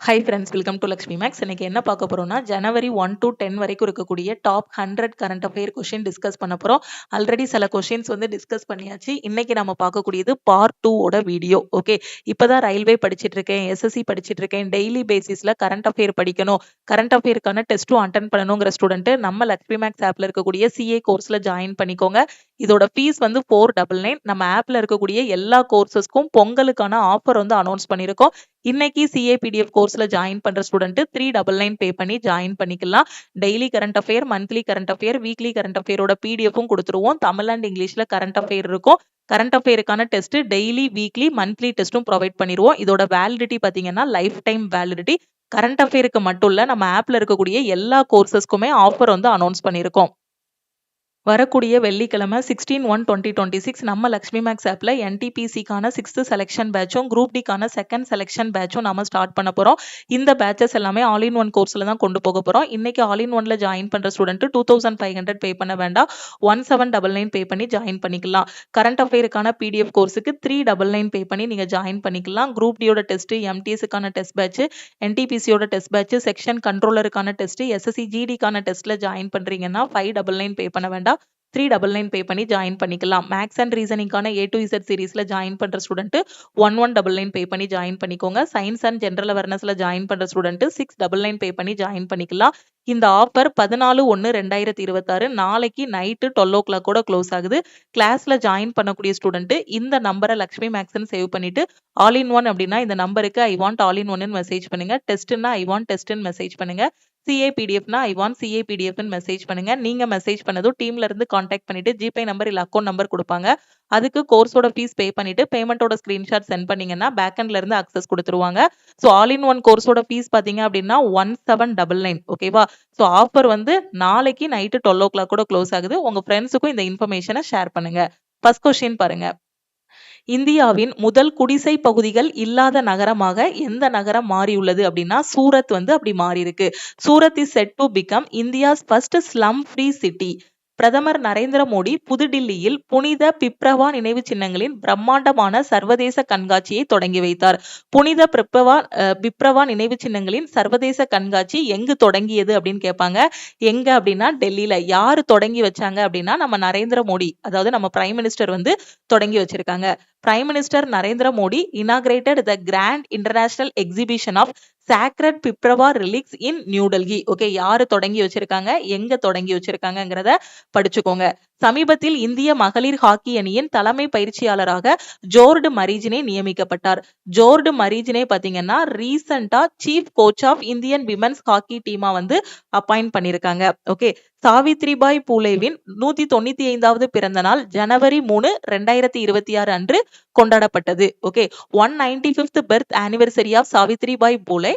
High friends, welcome to Lakshmi maths. இன்னைக்கு என்ன பார்க்க போறோம்னா, ஜனவரி 1 to 10 வரைக்கும் இருக்கக்கூடிய top 100 current affair question discuss பண்ண போறோம். ஆல்ரெடி சில கொஸ்டின்ஸ் டிஸ்கஸ் பண்ணியாச்சு. இன்னைக்கு நம்ம பார்க்கக்கூடியது பார்ட் 2 ஓட வீடியோ. ஓகே, இப்பதான் ரயில்வே படிச்சிட்டு இருக்கேன், எஸ்எஸ்சி படிச்சிட்டு இருக்கேன், டெய்லி பேசிஸ்ல கரண்ட் அஃபேர் படிக்கணும், கரண்ட் அஃபேருக்கான டெஸ்ட்டும் அட்டன் பண்ணணுங்கிற ஸ்டூடெண்ட் நம்ம லக்ஷ்மி மேக்ஸ் ஆப்ல இருக்கக்கூடிய சிஏ கோர்ஸ்ல ஜாயின் பண்ணிக்கோங்க. இதோட ஃபீஸ் 499. நம்ம ஆப்ல இருக்கக்கூடிய எல்லா கோர்சஸ்க்கும் பொங்கலுக்கான ஆஃபர் அனௌன்ஸ் பண்ணிருக்கோம். இன்னைக்கு சிஏ பிடிஎஃப் கோர்ஸ்ல ஜாயின் பண்ற ஸ்டூடெண்ட் 399 பே பண்ணி ஜாயின் பண்ணிக்கலாம். Daily current affair, monthly current affair, weekly current அஃபேரோட பிடிஎஃப்பும் கொடுத்துருவோம். தமிழ் அண்ட் இங்கிலீஷ்ல கரண்ட் அஃபேர் இருக்கும். கரண்ட் அஃபேருக்கான டெஸ்ட் டெய்லி, வீக்லி, மந்த்லி டெஸ்ட்டும் ப்ரொவைட் பண்ணிடுவோம். இதோட வேலிடிட்டி பாத்தீங்கன்னா லைஃப் டைம் வேலிடிட்டி. கரண்ட் அஃபேருக்கு மட்டும் இல்ல, நம்ம ஆப்ல இருக்கக்கூடிய எல்லா கோர்சஸ்க்குமே ஆஃபர் அனௌன்ஸ் பண்ணிருக்கோம். வரக்கூடிய வெள்ளிக்கிழமை 16/1/2026 நம்ம லக்ஷ்மி மேக்ஸ் ஆப்ல என்டிபிசிக்கான 6th செலெக்ஷன் பேட்சும் குரூப் டிக்கான 2nd செலெக்ஷன் பேட்சும் நம்ம ஸ்டார்ட் பண்ண போறோம். இந்த பேட்சஸ் எல்லாமே ஆல் இன் ஒன் கோர்ஸ்ல தான் கொண்டு போக போறோம். இன்னைக்கு ஆல் இன் ஒன்ல ஜாயின் பண்ற ஸ்டூடெண்ட் 2500 பே பண்ண வேண்டாம், 1799 பே பண்ணி ஜாயின் பண்ணிக்கலாம். கரண்ட் அஃபேருக்கான பிடிஎஃப் கோர்ஸுக்கு 399 பே பண்ணி நீங்க ஜாயின் பண்ணிக்கலாம். குரூப் டியோட டெஸ்ட், எம்டிஎஸ்க்கான டெஸ்ட் பேட்ச், என்டிபிசியோட டெஸ்ட் பேட்ச், செக்ஷன் கண்ட்ரோலருக்கான டெஸ்ட், எஸ்எஸ்சி ஜிடிக்கான டெஸ்ட்ல ஜாயின் பண்றீங்கன்னா 599 பே பண்ண வேண்டாம், 399 பே பண்ணி ஜாயின் பண்ணிக்கலாம். மேக்ஸ் அண்ட் ரீசனிங்கான A to Z சீரீஸ்ல ஜாயின் பண்ற ஸ்டூடெண்ட் 1199 பே பண்ணி ஜாயின் பண்ணிக்கோங்க. சயின்ஸ் அண்ட் ஜெனரல் அவேர்னஸ்ல ஜாயின் பண்ற ஸ்டூடெண்ட் 699 பே பண்ணி ஜாயின் பண்ணிக்கலாம். இந்த ஆஃபர் 14/1/2026 நாளைக்கு நைட்டு 12 o'clock க்ளோஸ் ஆகுது. கிளாஸ்ல ஜாயின் பண்ணக்கூடிய ஸ்டூடெண்ட் இந்த நம்பரை லக்ஷ்மி மேக்ஸ்ன்னு சேவ் பண்ணிட்டு ஆல் இன் ஒன் அப்படின்னா இந்த நம்பருக்கு ஐ வாண்ட் ஆல் இன் ஒன்னு மெசேஜ் பண்ணுங்க. டெஸ்ட்னா ஐ வாண்ட் டெஸ்ட்னு மெசேஜ் பண்ணுங்க. சிஏ பிடிஎஃப்னா ஐ வாண்ட் சிஏ பிடிஎஃப்னு மெசேஜ் பண்ணுங்க. நீங்க மெசேஜ் பண்ணதும் டீம்ல இருந்து கான்டாக்ட் பண்ணிட்டு ஜிபே நம்பர் இல்ல அக்கௌண்ட் நம்பர் கொடுப்பாங்க. அதுக்கு கோர்ஸோட ஃபீஸ் பே பண்ணிட்டு பேமெண்டோட ஸ்கிரீன்ஷாட் சென்ட் பண்ணீங்கன்னா பேக்எண்ட்ல இருந்து அக்சஸ் கொடுத்துருவாங்க. ஸோ ஆல் இன் ஒன் கோர்ஸோட ஃபீஸ் பாத்தீங்க அப்படின்னா 1799. ஓகேவா? ஸோ ஆஃபர் நாளைக்கு நைட்டு 12 o'clock க்ளோஸ் ஆகுது. உங்க ஃப்ரெண்ட்ஸுக்கும் இந்த இன்ஃபர்மேஷனை ஷேர் பண்ணுங்க. ஃபர்ஸ்ட் கொஸ்டின் பாருங்க. இந்தியாவின் முதல் குடிசை பகுதிகள் இல்லாத நகரமாக எந்த நகரம் மாறியுள்ளது அப்படின்னா சூரத் அப்படி மாறி இருக்கு. Surat is set to become India's first slum free city. பிரதமர் நரேந்திர மோடி புதுடில்லியில் புனித பிப்ரவா நினைவு சின்னங்களின் பிரம்மாண்டமான சர்வதேச கண்காட்சியை தொடங்கி வைத்தார். புனித பிப்ரவா நினைவு சின்னங்களின் சர்வதேச கண்காட்சி எங்கு தொடங்கியது அப்படின்னு கேட்பாங்க. எங்க அப்படின்னா டெல்லியில. யாரு தொடங்கி வச்சாங்க அப்படின்னா நம்ம நரேந்திர மோடி, அதாவது நம்ம பிரைம் மினிஸ்டர் தொடங்கி வச்சிருக்காங்க. Prime minister Narendra Modi inaugurated the grand international exhibition of sacred பிப்ரவா relics in new Delhi. Okay, யாரு தொடங்கி வச்சிருக்காங்க, எங்க தொடங்கி வச்சிருக்காங்கிறத படிச்சுக்கோங்க. சமீபத்தில் இந்திய மகளிர் ஹாக்கி அணியின் தலைமை பயிற்சியாளராக ஜோர்டு மரீஜினே நியமிக்கப்பட்டார். ஜோர்டு மரீஜினே பாத்தீங்கன்னா ரீசெண்டா chief coach of Indian women's hockey டீமா அப்பாயிண்ட் பண்ணிருக்காங்க. ஓகே, சாவித்ரிபாய் பூலேவின் 195வது பிறந்த நாள் ஜனவரி 3, 2026 அன்று கொண்டாடப்பட்டது. Okay, 195th birth anniversary of Savitribai Phule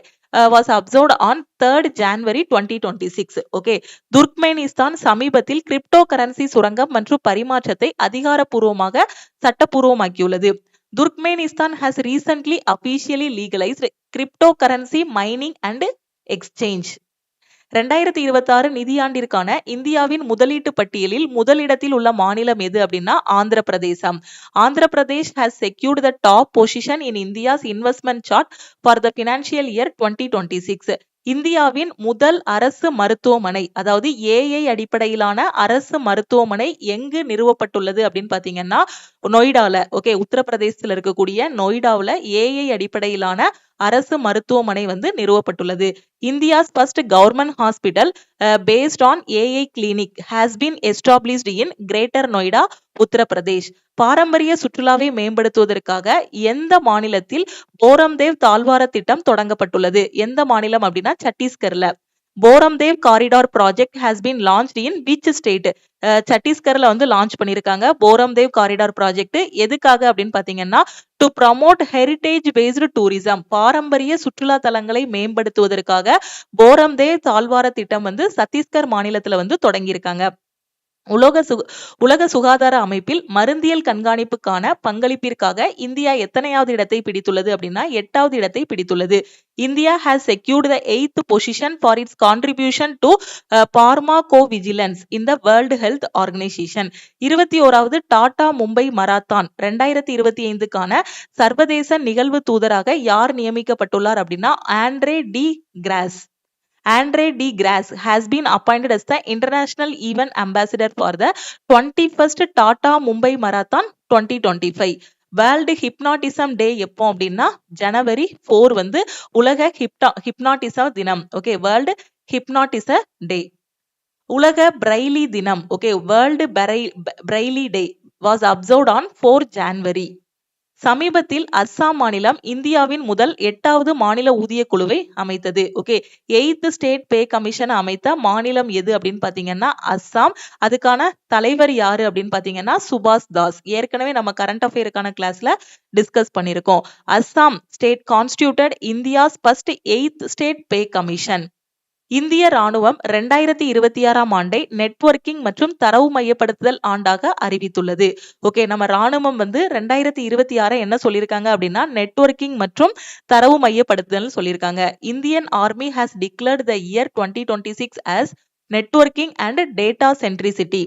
was observed on 3rd January 2026. Okay, Turkmenistan சமீபத்தில் கிரிப்டோ கரன்சி சுரங்கம் மற்றும் பரிமாற்றத்தை அதிகாரப்பூர்வமாக சட்டப்பூர்வமாக்கியுள்ளது. Turkmenistan has recently officially legalized cryptocurrency mining and exchange. 2026 நிதியாண்டிற்கான இந்தியாவின் முதலீட்டு பட்டியலில் முதலிடத்தில் உள்ள மாநிலம் எது அப்படின்னா ஆந்திர பிரதேசம். Andhra Pradesh has secured the top position in India's investment chart for the financial year 2026. இந்தியாவின் முதல் அரசு மருத்துவமனை, அதாவது ஏஐ அடிப்படையிலான அரசு மருத்துவமனை எங்கு நிறுவப்பட்டுள்ளது அப்படின்னு பாத்தீங்கன்னா நொய்டால. ஓகே, உத்தரப்பிரதேசத்துல இருக்கக்கூடிய நொய்டாவில் ஏஐ அடிப்படையிலான அரசு மருத்துவமனை நிறுவப்பட்டுள்ளது. India's first government hospital based on AI clinic has been established in greater Noida, Uttar Pradesh. பாரம்பரிய சுற்றுலாவை மேம்படுத்துவதற்காக எந்த மாநிலத்தில் போரம்தேவ் தாழ்வார திட்டம் தொடங்கப்பட்டுள்ளது? எந்த மாநிலம் அப்படின்னா சத்தீஸ்கர்ல. Bhoramdev corridor project has been launched in which state? சத்தீஸ்கர்ல லான்ச் பண்ணிருக்காங்க போரம்தேவ் காரிடார் ப்ராஜெக்ட். எதுக்காக அப்படின்னு பாத்தீங்கன்னா to promote heritage based tourism, பாரம்பரிய சுற்றுலா தலங்களை மேம்படுத்துவதற்காக போரம்தேவ் தாழ்வார திட்டம் சத்தீஸ்கர் மாநிலத்துல தொடங்கியிருக்காங்க. உலக சுகாதார அமைப்பில் மருந்தியல் கண்காணிப்புக்கான பங்களிப்பிற்காக இந்தியா எத்தனையாவது இடத்தை பிடித்துள்ளது அப்படின்னா 8வது இடத்தை பிடித்துள்ளது. India has secured the 8th position for its contribution to pharmacovigilance in the World Health Organization. 21வது டாடா மும்பை மராத்தான் 2025க்கான சர்வதேச நிகழ்வு தூதராக யார் நியமிக்கப்பட்டுள்ளார் அப்படின்னா Andre de Grasse has been appointed as the international event ambassador for the 21st Tata Mumbai Marathon 2025. World hypnotism day எப்போ அப்படின்னா ஜனவரி 4 வந்து உலக ஹிப்னாட்டிசம் தினம். Okay, world hypnotism day. உலக பிரைலி தினம். Okay, world Braille day was observed on 4 January. சமீபத்தில் அஸ்ஸாம் மாநிலம் இந்தியாவின் முதல் 8வது மாநில ஊதிய குழுவை அமைத்தது. Okay, 8th state pay commission அமைத்த மாநிலம் எது அப்படின்னு பாத்தீங்கன்னா அஸ்ஸாம். அதுக்கான தலைவர் யாரு அப்படின்னு பாத்தீங்கன்னா சுபாஷ் தாஸ். ஏற்கனவே நம்ம கரண்ட் அஃபேருக்கான கிளாஸ்ல டிஸ்கஸ் பண்ணிருக்கோம். Assam state constituted India's first 8th state pay commission. இந்திய ராணுவம் 2026ஆம் ஆண்டை நெட்வொர்க்கிங் மற்றும் தரவு மையப்படுத்துதல் ஆண்டாக அறிவித்துள்ளது. ஓகே, நம்ம ராணுவம் வந்து 2026 என்ன சொல்லியிருக்காங்க அப்படின்னா நெட்வொர்க்கிங் மற்றும் தரவு மையப்படுத்துதல் சொல்லியிருக்காங்க. Indian army has declared the year 2026 as networking and data centricity.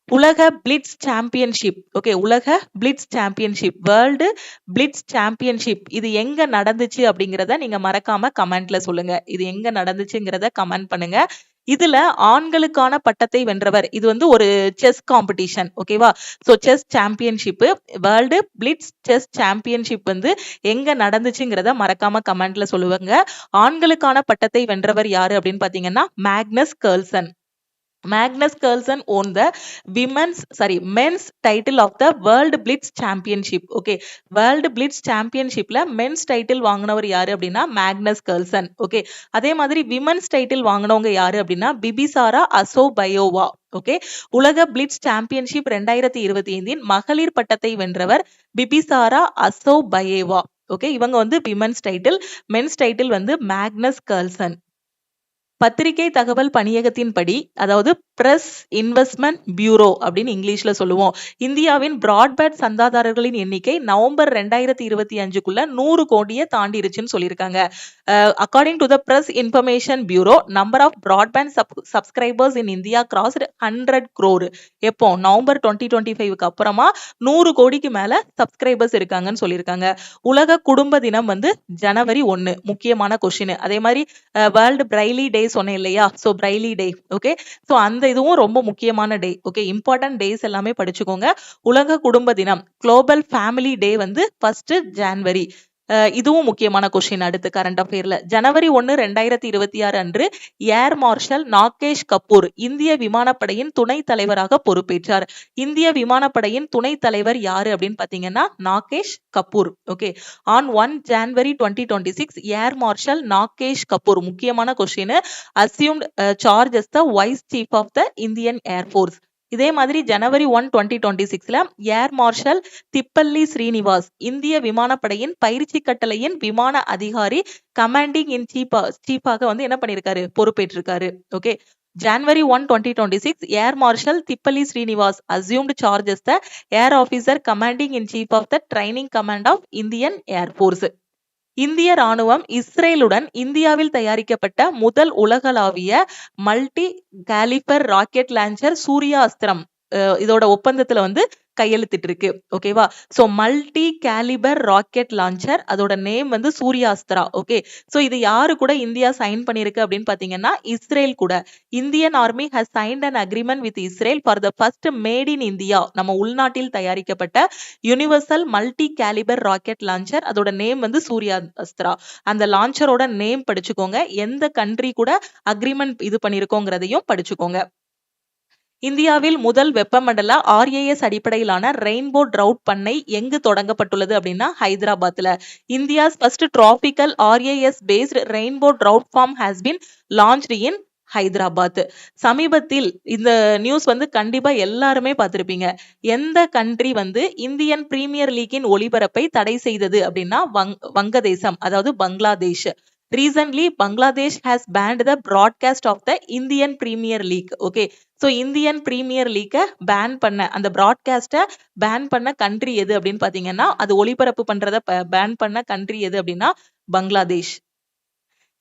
உலக பிளிட்ஸ் சாம்பியன்ஷிப். ஓகே, உலக blitz championship, world blitz championship இது எங்க நடந்துச்சு அப்படிங்கிறத நீங்க மறக்காம கமெண்ட்ல சொல்லுங்க. இது எங்க நடந்துச்சுங்கிறத கமெண்ட் பண்ணுங்க. இதுல ஆண்களுக்கான பட்டத்தை வென்றவர், இது வந்து ஒரு செஸ் காம்படிஷன். ஓகேவா, so chess championship, world blitz chess championship வந்து எங்க நடந்துச்சுங்கிறத மறக்காம கமெண்ட்ல சொல்லுவாங்க. ஆண்களுக்கான பட்டத்தை வென்றவர் யாரு அப்படின்னு பாத்தீங்கன்னா Magnus கர்ல்சன். Magnus Carlsen won the men's title of the World Blitz Championship. Okay, World Blitz Championshipல men's title வாங்குனவர் யாரு அப்படின்னா மேக்னஸ் கர்ல்சன். ஓகே, அதே மாதிரி விமன்ஸ் டைட்டில் வாங்கினவங்க யாரு அப்படின்னா பிபிசாரா அசோபயோவா. ஓகே, உலக பிளிட்ஸ் சாம்பியன்ஷிப் 2025 மகளிர் பட்டத்தை வென்றவர் பிபிசாரா அசோபயேவா. ஓகே, இவங்க வந்து விமன்ஸ் டைட்டில், மென்ஸ் டைட்டில் வந்து மேக்னஸ் கர்ல்சன். பத்திரிகை தகவல் பணியகத்தின்படி, அதாவது பிரஸ் இன்வெஸ்ட்மெண்ட் பியூரோ அப்படின்னு இங்கிலீஷ்ல சொல்லுவோம், இந்தியாவின் பிராட்பேண்ட் சந்தாதாரர்களின் எண்ணிக்கை நவம்பர் 2025க்குள்ள 100 கோடியை தாண்டிருச்சுன்னு சொல்லியிருக்காங்க. According to the press information bureau, number of broadband subscribers in India crossed 100 crore. எப்போ நவம்பர் 2025க்கு அப்புறமா 100 கோடிக்கு மேல சப்ஸ்கிரைபர்ஸ் இருக்காங்கன்னு சொல்லியிருக்காங்க. உலக குடும்ப தினம் வந்து ஜனவரி 1. முக்கியமான கொஸ்டின். அதே மாதிரி வேர்ல்டு பிரைலி டே சொன்னேன் இல்லையா, சோ பிரைலி டே. ஓகே, சோ அந்த இதுவும் ரொம்ப முக்கியமான டே. ஓகே, இம்பார்ட்டன்ட் டேஸ் எல்லாமே படிச்சுக்கோங்க. உலக குடும்ப தினம், குளோபல் ஃபேமிலி டே வந்து 1 ஜான்வரி. இதுவும் முக்கியமான கொஸ்டின். அடுத்து கரண்ட் அஃபேர்ல ஜனவரி 1, 2026 அன்று ஏர் மார்ஷல் நாகேஷ் கபூர் இந்திய விமானப்படையின் துணை தலைவராக பொறுப்பேற்றார். இந்திய விமானப்படையின் துணை தலைவர் யாரு அப்படின்னு பாத்தீங்கன்னா Nagesh Kapoor. Okay, on 1 January 2026 air marshal Nagesh Kapoor, முக்கியமான question, assumed charge as the vice chief of the Indian air force. இதே மாதிரி ஜனவரி 1, 2026ல ஏர் மார்ஷல் திப்பல்லி ஸ்ரீனிவாஸ் இந்திய விமானப்படையின் பயிற்சி கட்டளையின் விமான அதிகாரி, கமாண்டிங் இன் சீஃபாக வந்து என்ன பண்ணிருக்காரு, பொறுப்பேற்றிருக்காரு. ஓகே, ஜனவரி 1, 2026 air marshal Tippalli Srinivas assumed charge as the air officer commanding in chief of the training command of Indian Air Force. இந்திய ராணுவம் இஸ்ரேலுடன் இந்தியாவில் தயாரிக்கப்பட்ட முதல் உலகளாவிய multi calibre rocket launcher Surya Astram இதோட ஒப்பந்தத்துல வந்து கையெழுத்திட்டு இருக்கு. ஓகேவா, so multi calibre rocket launcher, அதோட நேம் வந்து சூர்யாஸ்திரா. ஓகே, சோ இது யாரு கூட இந்தியா சைன் பண்ணிருக்கு அப்படின்னு பாத்தீங்கன்னா இஸ்ரேல் கூட. Indian army has signed an agreement with Israel for the first made in India, நம்ம உள்நாட்டில் தயாரிக்கப்பட்ட universal multi calibre rocket launcher, அதோட நேம் வந்து சூர்யாஸ்திரா. அந்த லான்ச்சரோட நேம் படிச்சுக்கோங்க, எந்த கண்ட்ரி கூட அக்ரிமெண்ட் இது பண்ணிருக்கோங்கிறதையும் படிச்சுக்கோங்க. இந்தியாவில் முதல் வெப்பமண்டல RAS அடிப்படையிலான ரெயின்போ ட்ரவுட் பண்ணை எங்கு தொடங்கப்பட்டுள்ளது அப்படின்னா ஹைதராபாத்ல. India's first tropical RAS based rainbow trout farm has been launched in Hyderabad. சமீபத்தில் இந்த நியூஸ் வந்து கண்டிப்பா எல்லாருமே பார்த்திருப்பீங்க. எந்த கண்ட்ரி வந்து இந்தியன் பிரீமியர் லீக்கின் ஒளிபரப்பை தடை செய்தது அப்படின்னா வங்கதேசம், அதாவது Bangladesh. Recently, Bangladesh has banned the broadcast of the Indian Premier League. Okay. So, Indian Premier League ban பண்ண அந்த broadcast ban பண்ண country எது அப்படின்னு பாத்தீங்கன்னா அது ஒளிபரப்பு பண்றத ban பண்ண country எது அப்படின்னா பங்களாதேஷ்.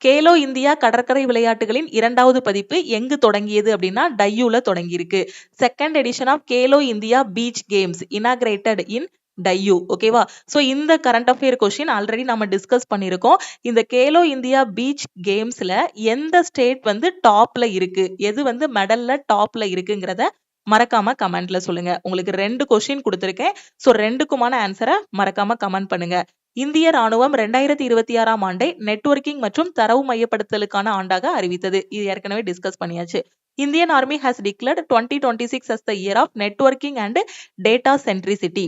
கேலோ இந்தியா கடற்கரை விளையாட்டுகளின் 2வது பதிப்பு எங்கு தொடங்கியது அப்படின்னா டையூல தொடங்கியிருக்கு. Second edition of Khelo India beach games inaugurated in Diu. ஓகேவா? சோ இந்த கரண்ட் அஃபேர் கொஸ்டின் ஆல்ரெடி நம்ம டிஸ்கஸ் பண்ணிருக்கோம். இந்த கேலோ இந்தியா பீச் கேம்ஸ்ல எந்த ஸ்டேட் வந்து டாப்ல இருக்கு, எது வந்து மெடல்ல டாப்ல இருக்குங்கிறத மறக்காம கமெண்ட்ல சொல்லுங்க. உங்களுக்கு 2 கொஸ்டின் கொடுத்திருக்கேன். சோ 2க்குமான ஆன்சரை மறக்காம கமெண்ட் பண்ணுங்க. இந்திய ராணுவம் 2026ஆம் ஆண்டை நெட்வொர்க்கிங் மற்றும் தரவு மையப்படுத்தலுக்கான ஆண்டாக அறிவித்தது. இது ஏற்கனவே டிஸ்கஸ் பண்ணியாச்சு. Indian army has declared 2026 as the year of networking and data centricity.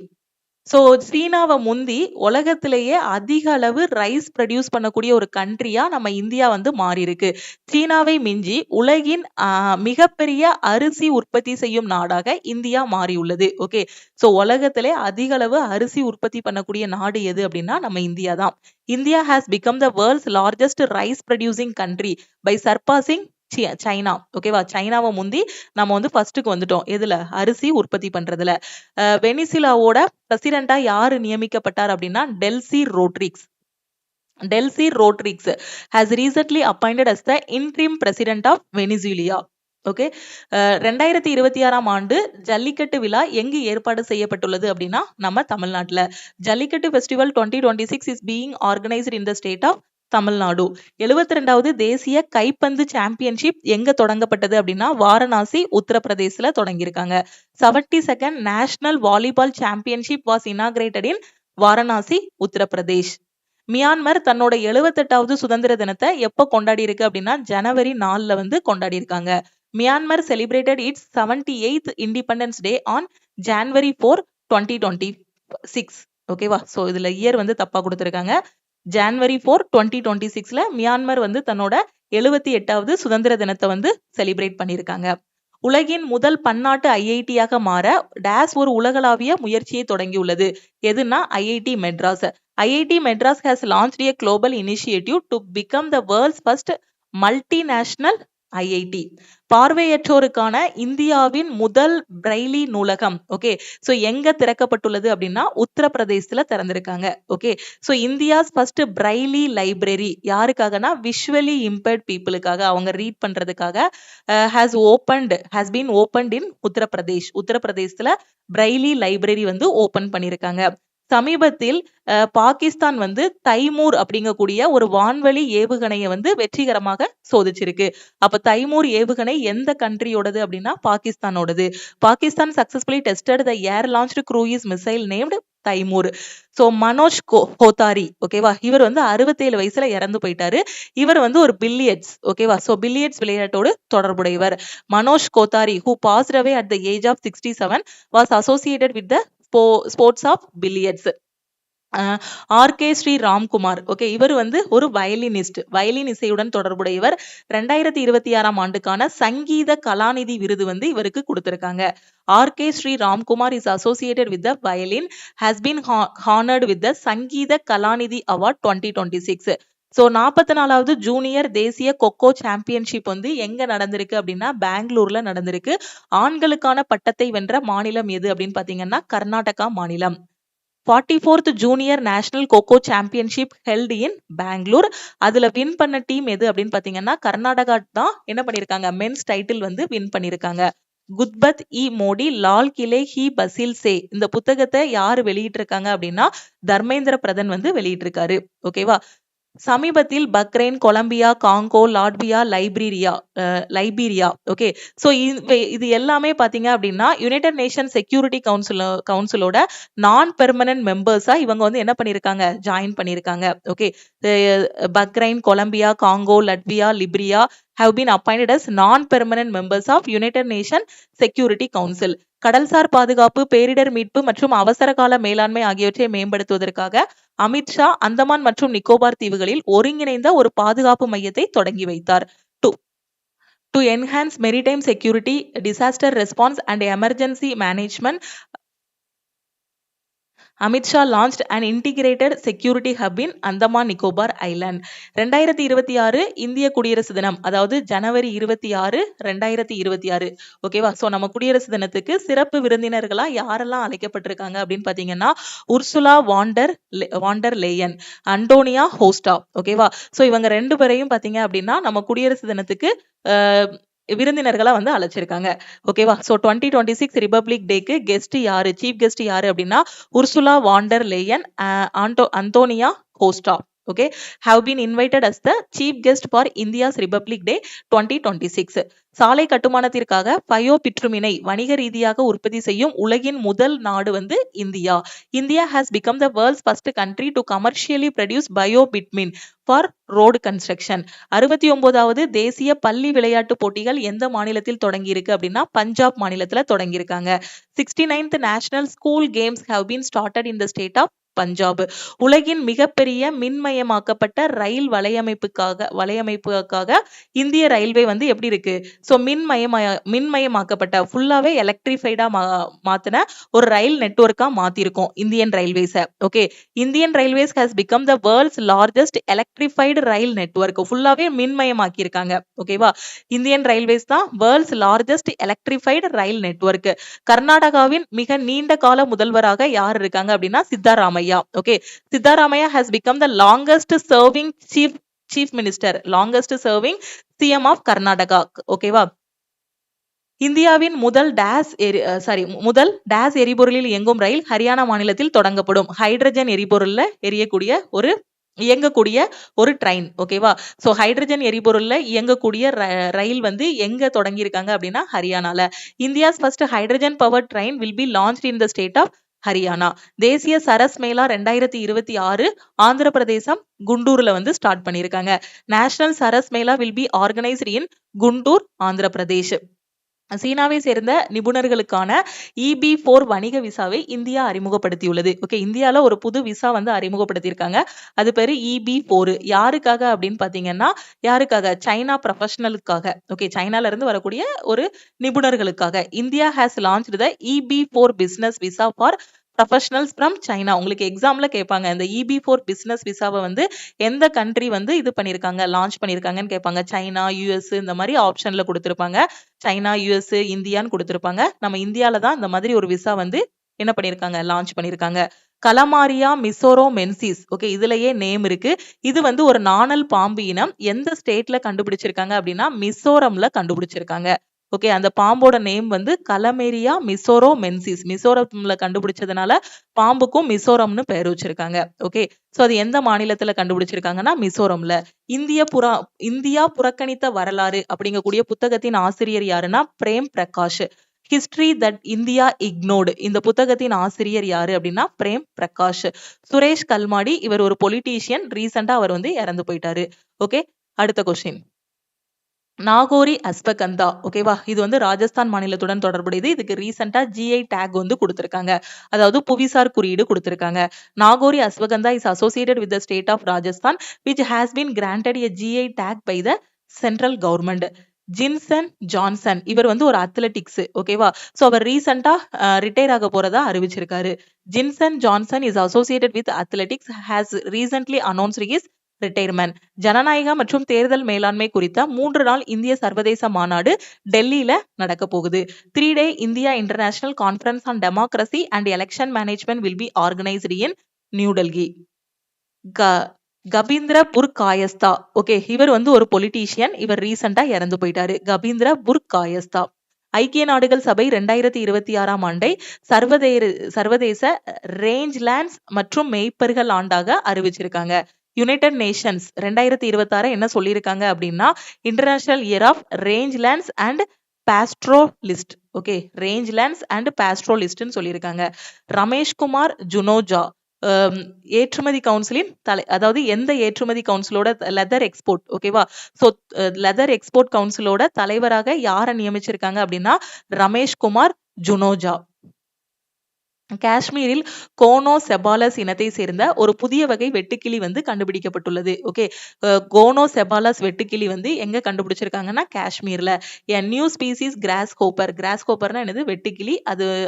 So சீனாவை முந்தி உலகத்திலேயே அதிக அளவு ரைஸ் ப்ரொடியூஸ் பண்ணக்கூடிய ஒரு கண்ட்ரியா நம்ம இந்தியா வந்து மாறி இருக்கு. சீனாவை மிஞ்சி உலகின் மிகப்பெரிய அரிசி உற்பத்தி செய்யும் நாடாக இந்தியா மாறியுள்ளது. ஓகே. ஸோ உலகத்திலே அதிக அளவு அரிசி உற்பத்தி பண்ணக்கூடிய நாடு எது அப்படின்னா நம்ம இந்தியா தான். India has become the world's largest rice producing country by surpassing China. ஓகேவா? சைனாவை முந்தி நம்ம வந்து ஃபர்ஸ்ட்டுக்கு வந்துட்டோம். எதுல? அரிசி உற்பத்தி பண்றதுல. வெனிசுலாவோட பிரசிடென்டா யாரு நியமிக்கப்பட்டார் அப்படின்னா Delcy Rodriguez. Delcy Rodriguez has recently appointed as the interim president of Venezuela. Okay. 2026ஆம் ஆண்டு ஜல்லிக்கட்டு விழா எங்கு ஏற்பாடு செய்யப்பட்டுள்ளது அப்படின்னா நம்ம தமிழ்நாட்டுல. Jallikattu festival 2026 is being organized in the state of Tamil Nadu. 72வது தேசிய கைப்பந்து சாம்பியன்ஷிப் எங்க தொடங்கப்பட்டது அப்படின்னா வாரணாசி உத்தரப்பிரதேசல தொடங்கியிருக்காங்க. 72nd national volleyball championship was inaugurated in Varanasi Uttar Pradesh. Myanmar தன்னோட 78வது சுதந்திர தினத்தை எப்ப கொண்டாடி இருக்கு அப்படின்னா ஜனவரி 4ல வந்து கொண்டாடி இருக்காங்க. Myanmar celebrated it's 78th independence day on January 4, 2026. ஓகேவா? சோ இதுல இயர் வந்து தப்பா கொடுத்திருக்காங்க. January 4, 2026ல மியான்மர் வந்து தன்னோட 78வது சுதந்திர தினத்தை வந்து செலிப்ரேட் பண்ணியிருக்காங்க. உலகின் முதல் பன்னாட்டு ஐஐடியாக மாற டேஸ் ஒரு உலகளாவிய முயற்சியை தொடங்கியுள்ளது. எதுனா IIT Madras. IIT Madras has launched a global initiative to become the world's first multinational IIT. பார்வையற்றோருக்கான இந்தியாவின் முதல் பிரெய்லி நூலகம். ஓகே. சோ எங்க திறக்கப்பட்டுள்ளது அப்படின்னா உத்தரப்பிரதேசத்துல திறந்திருக்காங்க. Okay. So India's first Braille library யாருக்காகனா விஷுவலி இம்பேர்ட் பீப்புளுக்காக, அவங்க ரீட் பண்றதுக்காக has been opened in Uttar Pradesh. உத்தரப்பிரதேசத்துல பிரெய்லி லைப்ரரி வந்து ஓபன் பண்ணிருக்காங்க. சமீபத்தில் பாகிஸ்தான் வந்து தைமூர் அப்படிங்கக்கூடிய ஒரு வான்வழி ஏவுகணையை வந்து வெற்றிகரமாக சோதிச்சிருக்கு. அப்ப தைமூர் ஏவுகணை எந்த கண்ட்ரியோடது அப்படின்னா பாகிஸ்தானோடது. Pakistan successfully tested the air launched cruise missile named Taimur. So Manoj Kothari. ஓகேவா? இவர் வந்து 67 வயசுல இறந்து போயிட்டாரு. இவர் வந்து ஒரு பில்லியர்ட்ஸ். ஓகேவா? சோ பில்லியர்ட்ஸ் விளையாட்டோடு தொடர்புடையவர். Manoj Kothari who passed away at the age of 67 was associated with the sports of billiards. RK Sri Ramkumar. Okay. இவர் வந்து ஒரு வயலினிஸ்ட். வயலின் இசையுடன் தொடர்புடையவர். 2026ஆம் ஆண்டுக்கான சங்கீத கலாநிதி விருது வந்து இவருக்கு கொடுத்திருக்காங்க. RK Sri Ramkumar is associated with the violin has been honoured with the Sangeetha Kalanidhi award 2026. So 44வது ஜூனியர் தேசிய கொக்கோ சாம்பியன்ஷிப் வந்து எங்க நடந்திருக்கு அப்படின்னா பெங்களூர்ல நடந்திருக்கு. ஆண்களுக்கான பட்டத்தை வென்ற மாநிலம் எது அப்படின்னு பாத்தீங்கன்னா கர்நாடகா மாநிலம். 44th junior national kho kho championship held in Bengaluru. அதுல வின் பண்ண டீம் எது அப்படின்னு பாத்தீங்கன்னா கர்நாடகா தான் என்ன பண்ணிருக்காங்க, மென்ஸ் டைட்டில் வந்து வின் பண்ணிருக்காங்க. குத்பத் இ மோடி லால் கிலே ஹி பசில் சே இந்த புத்தகத்தை யாரு வெளியிட்டு இருக்காங்க அப்படின்னா தர்மேந்திர பிரதான் வந்து வெளியிட்டு இருக்காரு. ஓகேவா? சமீபத்தில் Bahrain, Colombia, Congo, Latvia, Liberia. Okay. So இது எல்லாமே பாத்தீங்க அப்படின்னா யுனைடெட் நேஷன் செக்யூரிட்டி கவுன்சிலோட நான் பெர்மனன்ட் மெம்பர்ஸா இவங்க வந்து என்ன பண்ணிருக்காங்க, ஜாயின் பண்ணிருக்காங்க. Okay. Bahrain, Colombia, Congo, Latvia, Liberia have been appointed as non-permanent members of United Nations Security Council. கடல்சார் பாதுகாப்பு, பேரிடர் மீட்பு மற்றும் அவசர கால மேலாண்மை ஆகியவற்றை மேம்படுத்துவதற்காக அமித்ஷா அந்தமான் மற்றும் நிக்கோபார் தீவுகளில் ஒருங்கிணைந்த ஒரு பாதுகாப்பு மையத்தை தொடங்கி வைத்தார். To enhance maritime security, disaster response and emergency management Amit Shah launched and integrated security hub in Andaman Nicobar island. 2026 இந்திய குடியரசு தினம், அதாவது ஜனவரி 26, 2026. ஓகேவா? ஸோ நம்ம குடியரசு தினத்துக்கு சிறப்பு விருந்தினர்களா யாரெல்லாம் அழைக்கப்பட்டிருக்காங்க அப்படின்னு பாத்தீங்கன்னா, உர்சுலா வாண்டர் லேயன், அண்டோனியா ஹோஸ்டா. ஓகேவா? ஸோ இவங்க 2 பேரையும் பாத்தீங்க அப்படின்னா நம்ம குடியரசு தினத்துக்கு விருந்தினர்களா வந்து அழைச்சிருக்காங்க. ஓகேவா? ஸோ 2026 ரிபப்ளிக் டேக்கு கெஸ்ட் யாரு, சீஃப் கெஸ்ட் யாரு அப்படின்னா Ursula von der Leyen, Antonio Costa. Okay, have been invited as the chief guest for India's Republic Day 2026. சாலை கட்டுமானத்திற்காக பயோ பிட்ருமினை வணிக ரீதியாக உற்பத்தி செய்யும் உலகின் முதல் நாடு வந்து India. India has become the world's first country to commercially produce bio bitumen for road construction. 69வது தேசிய பள்ளி விளையாட்டு போட்டிகள் எந்த மாநிலத்தில் தொடங்கி இருக்கு அப்படின்னா பஞ்சாப் மாநிலத்துல தொடங்கி இருக்காங்க. 69th national school games have been started in the state of Punjab. உலகின் மிகப்பெரிய மின்மயமாக்கப்பட்ட ரயில் வலையமைப்புக்காக இந்திய ரயில்வே வந்து எப்படி இருக்கு? சோ மின்மயமாக்கப்பட்ட ஃபுல்லாவே எலக்ட்ரிஃபைடா மாத்தின ஒரு ரயில் நெட்வொர்க்கா மாத்திருக்கோம் இந்தியன் ரயில்வேஸ. Okay, Indian railways has become the world's largest electrified rail network. ஃபுல்லாவே மின்மயமாக்கி இருக்காங்க. ஓகேவா? இந்தியன் ரயில்வேஸ் தான் world's largest electrified rail network. கர்நாடகாவின் மிக நீண்ட கால முதல்வராக யார் இருக்காங்க அப்படின்னா Siddaramaiah. Okay, Siddaramaiah has become the longest serving chief minister, longest serving CM of Karnataka. ஓகேவா? இந்தியாவின் முதல் டேஸ் எரிபொருளில் இயங்கும் ரயில் ஹரியானா மாநிலத்தில் தொடங்கப்படும். ஹைட்ரஜன் எரிபொருள்ல இயங்கக்கூடிய ஒரு ட்ரெயின். ஓகேவா? சோ ஹைட்ரஜன் எரிபொருள்ல இயங்கக்கூடிய ரயில் வந்து எங்க தொடங்கி இருக்காங்க அப்படின்னா ஹரியானால. India's first hydrogen power train will be launched in the state of Haryana. தேசிய சரஸ் மேளா 2026 ஆந்திர பிரதேசம் குண்டூர்ல வந்து ஸ்டார்ட் பண்ணிருக்காங்க. National Saras Mela will be organized in Guntur, Andhra Pradesh. சீனாவை சேர்ந்த நிபுணர்களுக்கான EB4 வணிக விசாவை இந்தியா அறிமுகப்படுத்தியுள்ளது. ஓகே, இந்தியால ஒரு புது விசா வந்து அறிமுகப்படுத்தியிருக்காங்க. அது பேரு EB4. யாருக்காக அப்படின்னு பாத்தீங்கன்னா சைனா ப்ரொஃபஷனலுக்காக. ஓகே, சைனால இருந்து வரக்கூடிய ஒரு நிபுணர்களுக்காக India has launched the EB4 business visa for professionals from China. உங்களுக்கு எக்ஸாம்ல கேட்பாங்க, இந்த EB4 பிசினஸ் விசாவை வந்து எந்த கண்ட்ரி வந்து இது பண்ணிருக்காங்க, லான்ச் பண்ணிருக்காங்கன்னு கேட்பாங்க. சைனா, US இந்த மாதிரி ஆப்ஷன்ல கொடுத்திருப்பாங்க. சைனா, US, இந்தியான்னு கொடுத்திருப்பாங்க. நம்ம இந்தியால தான் இந்த மாதிரி ஒரு விசா வந்து என்ன பண்ணிருக்காங்க, லான்ச் பண்ணிருக்காங்க. கலமாரியா மிசோரோ மென்சிஸ். ஓகே, இதுலயே நேம் இருக்கு. இது வந்து ஒரு நாணல் பாம்பு இனம். எந்த ஸ்டேட்ல கண்டுபிடிச்சிருக்காங்க அப்படின்னா மிசோரம்ல கண்டுபிடிச்சிருக்காங்க. ஓகே, அந்த பாம்போட நேம் வந்து கலமேரியா மிசோரோ மென்சிஸ். மிசோரம்ல கண்டுபிடிச்சதுனால பாம்புக்கும் மிசோரம்னு பெயர் வச்சிருக்காங்க. ஓகே, சோ அது எந்த மாநிலத்துல கண்டுபிடிச்சிருக்காங்கன்னா மிசோரம்ல. இந்தியா புறக்கணித்த வரலாறு அப்படிங்கக்கூடிய புத்தகத்தின் ஆசிரியர் யாருன்னா Prem Prakash. History that India ignored, இந்த புத்தகத்தின் ஆசிரியர் யாரு அப்படின்னா பிரேம் பிரகாஷ். சுரேஷ் கல்மாடி, இவர் ஒரு பொலிட்டீஷியன். ரீசெண்டா அவர் வந்து இறந்து போயிட்டாரு. ஓகே, அடுத்த கொஸ்டின். நாகோரி அஸ்வகந்தா. ஓகேவா? இது வந்து ராஜஸ்தான் மாநிலத்துடன் தொடர்புடையது. இதுக்கு ரீசெண்டா GI டேக் வந்து கொடுத்திருக்காங்க, அதாவது புவிசார் குறியீடு கொடுத்திருக்காங்க. Nagori Ashwagandha is associated with the state of Rajasthan which has been granted a GI tag by the central government. Jinson Johnson, இவர் வந்து ஒரு அத்லெட்டிக்ஸ். ஓகேவா? சோ அவர் ரீசெண்டா ரிட்டையர் ஆக போறதா அறிவிச்சிருக்காரு. Jinson Johnson is associated with athletics, has recently announced his retirement. ஜனநாயகம் மற்றும் தேர்தல் மேலாண்மை குறித்த 3 நாள் இந்திய சர்வதேச மாநாடு டெல்லியில நடக்க போகுது. 3-day India international conference on democracy and election management will be organised in New Delhi. Kabindra Purkayastha. Okay, இவர் வந்து ஒரு பொலிட்டீஷியன். இவர் ரீசெண்டா இறந்து போயிட்டாரு. கபீந்திர புர்காயஸ்தா. ஐக்கிய நாடுகள் சபை 2026 ஆண்டை சர்வதேச ரேஞ்ச்லேண்ட்ஸ் மற்றும் மேய்ப்பர்கள் ஆண்டாக அறிவிச்சிருக்காங்க. யுனைடெட் நேஷன்ஸ் 2026 என்ன சொல்லியிருக்காங்க அப்படின்னா international year of rangelands and pastoralist. Okay, rangelands and பாஸ்ட்ரோலிஸ்ட்னு சொல்லியிருக்காங்க. ரமேஷ்குமார் ஜுனோஜா, ஏற்றுமதி கவுன்சிலின் அதாவது எந்த ஏற்றுமதி கவுன்சிலோட லெதர் எக்ஸ்போர்ட். ஓகேவா? சோ லெதர் எக்ஸ்போர்ட் கவுன்சிலோட தலைவராக யாரை நியமிச்சிருக்காங்க அப்படின்னா ரமேஷ்குமார் ஜுனோஜா. காஷ்மீரில் கோனோ செபாலஸ் இனத்தை சேர்ந்த ஒரு புதிய வகை வெட்டுக்கிளி வந்து கண்டுபிடிக்கப்பட்டுள்ளது. ஓகே, கோனோ செபாலஸ் வெட்டுக்கிளி வந்து எங்க கண்டுபிடிச்சிருக்காங்கன்னா காஷ்மீர்ல. a new species கிராஸ் கோப்பர்னா என்னது? வெட்டுக்கிளி.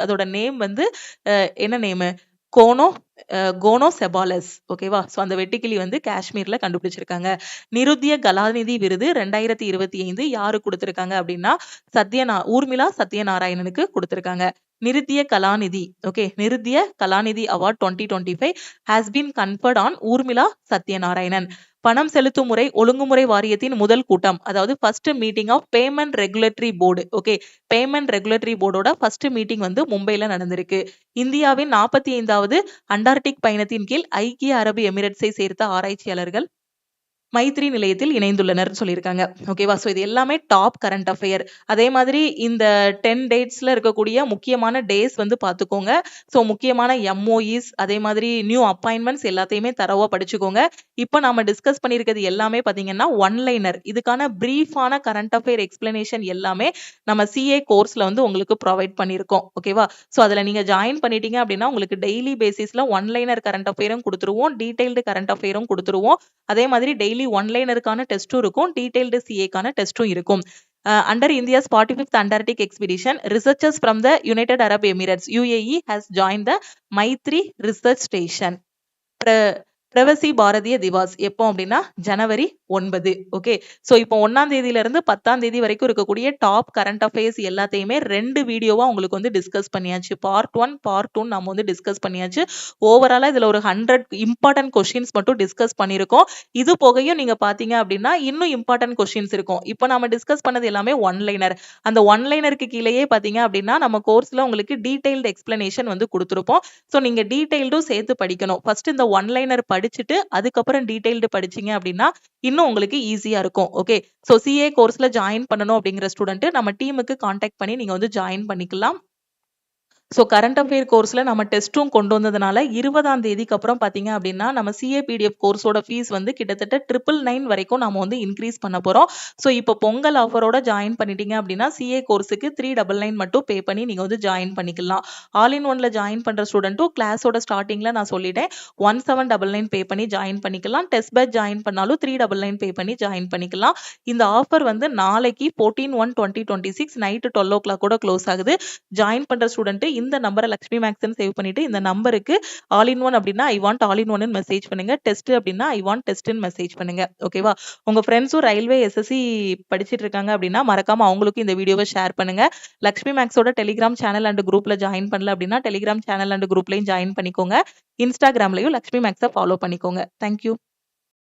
அதோட நேம் வந்து என்ன நேம்? கோனோ கோனோசெபாலஸ். ஓகேவா? ஸோ அந்த வெட்டுக்கிளி வந்து காஷ்மீர்ல கண்டுபிடிச்சிருக்காங்க. நிருத்திய கலாநிதி விருது 2025 யாரு கொடுத்திருக்காங்க அப்படின்னா ஊர்மிளா சத்யநாராயணனுக்கு கொடுத்திருக்காங்க. Nritya Kalanidhi, okay, Nritya Kalanidhi award 2025 has been conferred on Urmila Satyanarayanan. பணம் செலுத்தும் முறை ஒழுங்குமுறை வாரியத்தின் முதல் கூட்டம், அதாவது first meeting of payment regulatory board. Okay, payment regulatory போர்டோட ஃபர்ஸ்ட் மீட்டிங் வந்து மும்பைல நடந்திருக்கு. இந்தியாவின் 45வது அண்டார்டிக் பயணத்தின் கீழ் ஐக்கிய அரபு எமிரேட்ஸை சேர்த்த ஆராய்ச்சியாளர்கள் மைத்ரி நிலையத்தில் இணைந்துள்ளனர் சொல்லியிருக்காங்க. ஓகேவா? ஸோ இது எல்லாமே டாப் கரண்ட் அஃபேர். அதே மாதிரி இந்த 10 டேட்ஸ்ல இருக்கக்கூடிய முக்கியமான டேஸ் வந்து பார்த்துக்கோங்க. ஸோ முக்கியமான எம்ஓஇஸ், அதே மாதிரி நியூ அப்பாயின்மெண்ட்ஸ் எல்லாத்தையுமே தரவா படிச்சுக்கோங்க. இப்போ நாம டிஸ்கஸ் பண்ணியிருக்கிறது எல்லாமே பார்த்தீங்கன்னா ஒன்லைனர். இதுக்கான பிரீஃபான கரண்ட் அஃபேர் எக்ஸ்பிளனேஷன் எல்லாமே நம்ம சிஏ கோர்ஸ்ல வந்து உங்களுக்கு ப்ரொவைட் பண்ணியிருக்கோம். ஓகேவா? ஸோ அதில் நீங்க ஜாயின் பண்ணிட்டீங்க அப்படின்னா உங்களுக்கு டெய்லி பேசிஸ்ல ஒன்லைனர் கரண்ட் அஃபேரும் கொடுத்துருவோம், டீடைல்டு கரண்ட் அஃபேரும் கொடுத்துருவோம். அதே மாதிரி டெய்லி ஒன்லைனருக்கான டெஸ்ட்டும் இருக்கும், டீடைல்டு சிஏக்கான டெஸ்ட்டும் இருக்கும். Under India's 45th Antarctic expedition, researchers from the United Arab Emirates (UAE) has joined the Maitri Research Station. Pravasi Bharatiya Diwas எப்போ அப்படின்னா ஜனவரி 9. ஓகே, ஸோ இப்போ 1ஆம் தேதியில இருந்து 10ஆம் தேதி வரைக்கும் இருக்கக்கூடிய டாப் கரண்ட் அஃபேர்ஸ் எல்லாத்தையுமே 2 வீடியோவா உங்களுக்கு வந்து டிஸ்கஸ் பண்ணியாச்சு. பார்ட் 1, பார்ட் 2 நம்ம வந்து டிஸ்கஸ் பண்ணியாச்சு. ஓவராலா இதுல ஒரு 100 இம்பார்ட்டன்ட் கொஸ்டின்ஸ் மட்டும் டிஸ்கஸ் பண்ணியிருக்கோம். இது போகையும் நீங்க பாத்தீங்க அப்படின்னா இன்னும் இம்பார்ட்டன்ட் கொஸ்டின்ஸ் இருக்கும். இப்போ நம்ம டிஸ்கஸ் பண்ணது எல்லாமே ஒன்லைனர். அந்த ஒன்லைனருக்கு கீழேயே பாத்தீங்க அப்படின்னா நம்ம கோர்ஸ்ல உங்களுக்கு டீடைல்டு எக்ஸ்பிளனேஷன் வந்து கொடுத்துருப்போம். ஸோ நீங்க டீடைல்டும் சேர்த்து படிக்கணும். ஃபர்ஸ்ட் இந்த ஒன்லைனர் படிச்சுட்டு அதுக்கப்புறம் டீடைல்டு படிச்சீங்க அப்படின்னா இன்னும் உங்களுக்கு ஈஸியா இருக்கும். ஓகே, ஸோ சிஏ கோர்ஸ்ல ஜாயின் பண்ணணும் அப்படிங்கிற ஸ்டூடெண்ட் நம்ம டீமுக்கு கான்டாக்ட் பண்ணி நீங்க வந்து ஜாயின் பண்ணிக்கலாம். ஸோ கரண்ட் அஃபேர் கோர்ஸ்ல நம்ம டெஸ்ட்டும் கொண்டு வந்ததுனால 20ஆம் தேதிக்கு அப்புறம் பார்த்தீங்க அப்படின்னா நம்ம சிஏபிடிஎஃப் கோர்ஸோட ஃபீஸ் வந்து கிட்டத்தட்ட 999 வரைக்கும் நம்ம வந்து இன்க்ரீஸ் பண்ண போறோம். ஸோ இப்போ பொங்கல் ஆஃபரோட ஜாயின் பண்ணிட்டீங்க அப்படின்னா சிஏ கோர்ஸுக்கு 399 மட்டும் பே பண்ணி நீங்க வந்து ஜாயின் பண்ணிக்கலாம். ஆல் இன் ஒன்ல ஜாயின் பண்ற ஸ்டூடெண்ட்டும் கிளாஸோட ஸ்டார்டிங்ல நான் சொல்லிட்டேன் 1799 பே பண்ணி ஜாயின் பண்ணிக்கலாம். டெஸ்ட் பேட்ச் ஜாயின் பண்ணாலும் 399 பே பண்ணி ஜாயின் பண்ணிக்கலாம். இந்த ஆஃபர் வந்து நாளைக்கு 14/1/2026 நைட்டு 12 o'clock கூட க்ளோஸ் ஆகுது. ஜாயின் பண்ற ஸ்டூடெண்ட் இந்த நம்பரை லக்ஷ்மி மேக்ஸ்ன்னு சேவ் பண்ணிட்டு இந்த நம்பருக்கு ஆல் இன் ஒன் அப்படின்னா ஐ வாண்ட் ஆல் இன் ஒன்னு மெசேஜ் பண்ணுங்க. டெஸ்ட் அப்படின்னா ஐ வாண்ட் டெஸ்ட்னு மெசேஜ் பண்ணுங்க. ஓகேவா? உங்க ஃப்ரெண்ட்ஸும் ரயில்வே எஸ்எஸ்சி படிச்சிட்டு இருக்காங்க அப்படின்னா மறக்காம அவங்களுக்கும் இந்த வீடியோவை ஷேர் பண்ணுங்க. லக்ஷ்மி மேக்ஸோட டெலிகிராம் சேனல் அண்ட் குரூப்ல ஜாயின் பண்ணல அப்படின்னா டெலிகிராம் சேனல் அண்ட் குரூப்லயும் ஜாயின் பண்ணிக்கோங்க. இன்ஸ்டாகிராம்லயும் லக்ஷ்மி மேக்ஸை ஃபாலோ பண்ணிக்கோங்க. தேங்க்யூ.